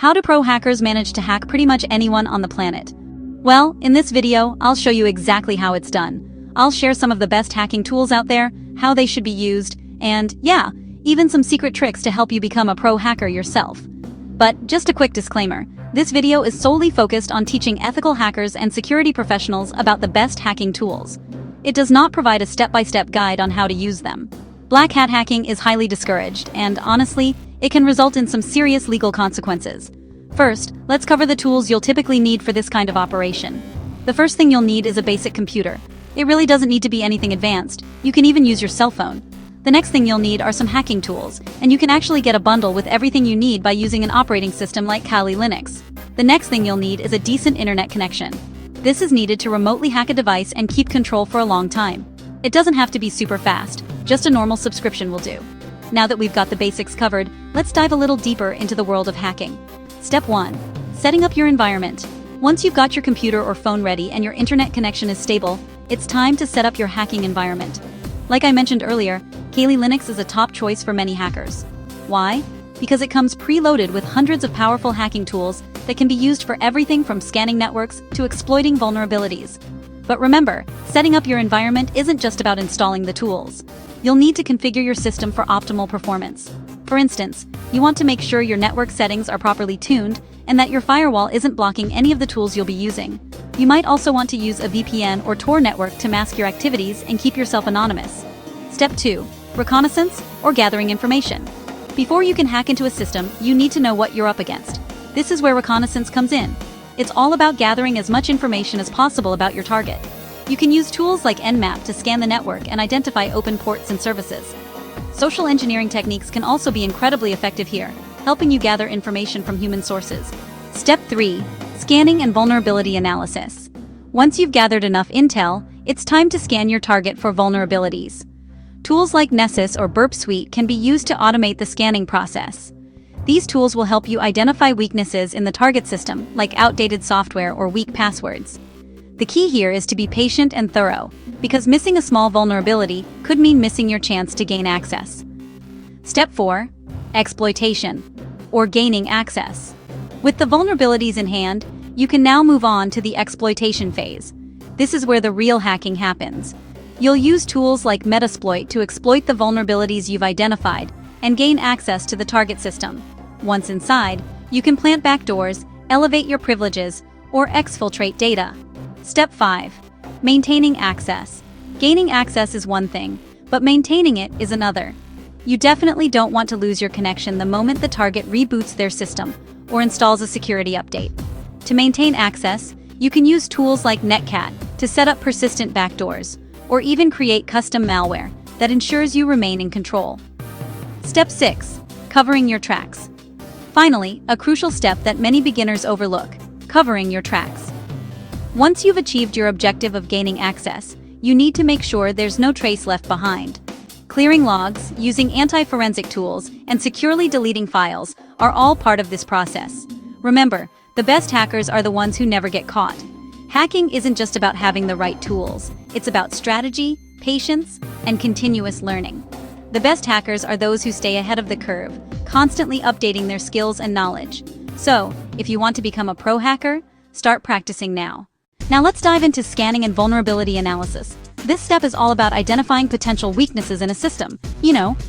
How do pro hackers manage to hack pretty much anyone on the planet? Well, in this video, I'll show you exactly how it's done. I'll share some of the best hacking tools out there, how they should be used, and yeah, even some secret tricks to help you become a pro hacker yourself. But just a quick disclaimer, this video is solely focused on teaching ethical hackers and security professionals about the best hacking tools. It does not provide a step-by-step guide on how to use them. Black hat hacking is highly discouraged, and honestly, it can result in some serious legal consequences. First, let's cover the tools you'll typically need for this kind of operation. The first thing you'll need is a basic computer. It really doesn't need to be anything advanced. You can even use your cell phone. The next thing you'll need are some hacking tools, and you can actually get a bundle with everything you need by using an operating system like Kali Linux. The next thing you'll need is a decent internet connection. This is needed to remotely hack a device and keep control for a long time. It doesn't have to be super fast, just a normal subscription will do. Now that we've got the basics covered, let's dive a little deeper into the world of hacking. Step 1. Setting up your environment. Once you've got your computer or phone ready and your internet connection is stable, it's time to set up your hacking environment. Like I mentioned earlier, Kali Linux is a top choice for many hackers. Why? Because it comes preloaded with hundreds of powerful hacking tools that can be used for everything from scanning networks to exploiting vulnerabilities. But remember, setting up your environment isn't just about installing the tools. You'll need to configure your system for optimal performance. For instance, you want to make sure your network settings are properly tuned and that your firewall isn't blocking any of the tools you'll be using. You might also want to use a VPN or Tor network to mask your activities and keep yourself anonymous. Step 2. Reconnaissance or gathering information. Before you can hack into a system, you need to know what you're up against. This is where reconnaissance comes in. It's all about gathering as much information as possible about your target. You can use tools like Nmap to scan the network and identify open ports and services. Social engineering techniques can also be incredibly effective here, helping you gather information from human sources. Step 3. Scanning and vulnerability analysis. Once you've gathered enough intel, it's time to scan your target for vulnerabilities. Tools like Nessus or Burp Suite can be used to automate the scanning process. These tools will help you identify weaknesses in the target system, like outdated software or weak passwords. The key here is to be patient and thorough, because missing a small vulnerability could mean missing your chance to gain access. Step 4. Exploitation, or gaining access. With the vulnerabilities in hand, you can now move on to the exploitation phase. This is where the real hacking happens. You'll use tools like Metasploit to exploit the vulnerabilities you've identified and gain access to the target system. Once inside, you can plant backdoors, elevate your privileges, or exfiltrate data. Step 5. Maintaining access. Gaining access is one thing, but maintaining it is another. You definitely don't want to lose your connection the moment the target reboots their system or installs a security update. To maintain access, you can use tools like Netcat to set up persistent backdoors, or even create custom malware that ensures you remain in control. Step 6. Covering your tracks. Finally, a crucial step that many beginners overlook: covering your tracks. Once you've achieved your objective of gaining access, you need to make sure there's no trace left behind. Clearing logs, using anti-forensic tools, and securely deleting files are all part of this process. Remember, the best hackers are the ones who never get caught. Hacking isn't just about having the right tools, it's about strategy, patience, and continuous learning. The best hackers are those who stay ahead of the curve, constantly updating their skills and knowledge. So, if you want to become a pro hacker, start practicing now. Now let's dive into scanning and vulnerability analysis. This step is all about identifying potential weaknesses in a system,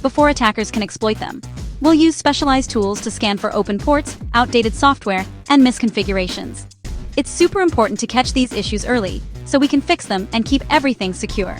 before attackers can exploit them. We'll use specialized tools to scan for open ports, outdated software, and misconfigurations. It's super important to catch these issues early, so we can fix them and keep everything secure.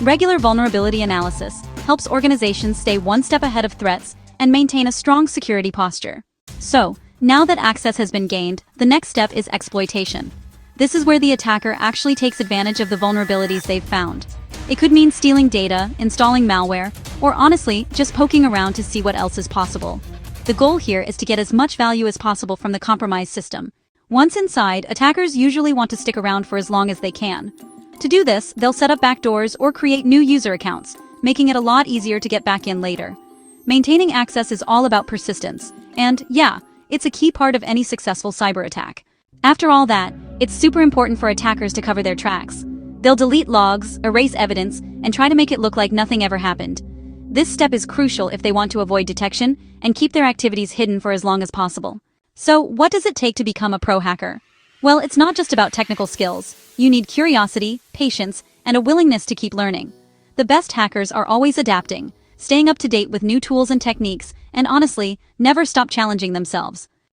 Regular vulnerability analysis helps organizations stay one step ahead of threats and maintain a strong security posture. So, now that access has been gained, the next step is exploitation. This is where the attacker actually takes advantage of the vulnerabilities they've found. It could mean stealing data, installing malware, or honestly, just poking around to see what else is possible. The goal here is to get as much value as possible from the compromised system. Once inside, attackers usually want to stick around for as long as they can. To do this, they'll set up backdoors or create new user accounts, making it a lot easier to get back in later. Maintaining access is all about persistence, and yeah, it's a key part of any successful cyber attack. After all that, it's super important for attackers to cover their tracks. They'll delete logs, erase evidence, and try to make it look like nothing ever happened. This step is crucial if they want to avoid detection and keep their activities hidden for as long as possible. So, what does it take to become a pro hacker? Well, it's not just about technical skills. You need curiosity, patience, and a willingness to keep learning. The best hackers are always adapting, staying up to date with new tools and techniques, and honestly, never stop challenging themselves.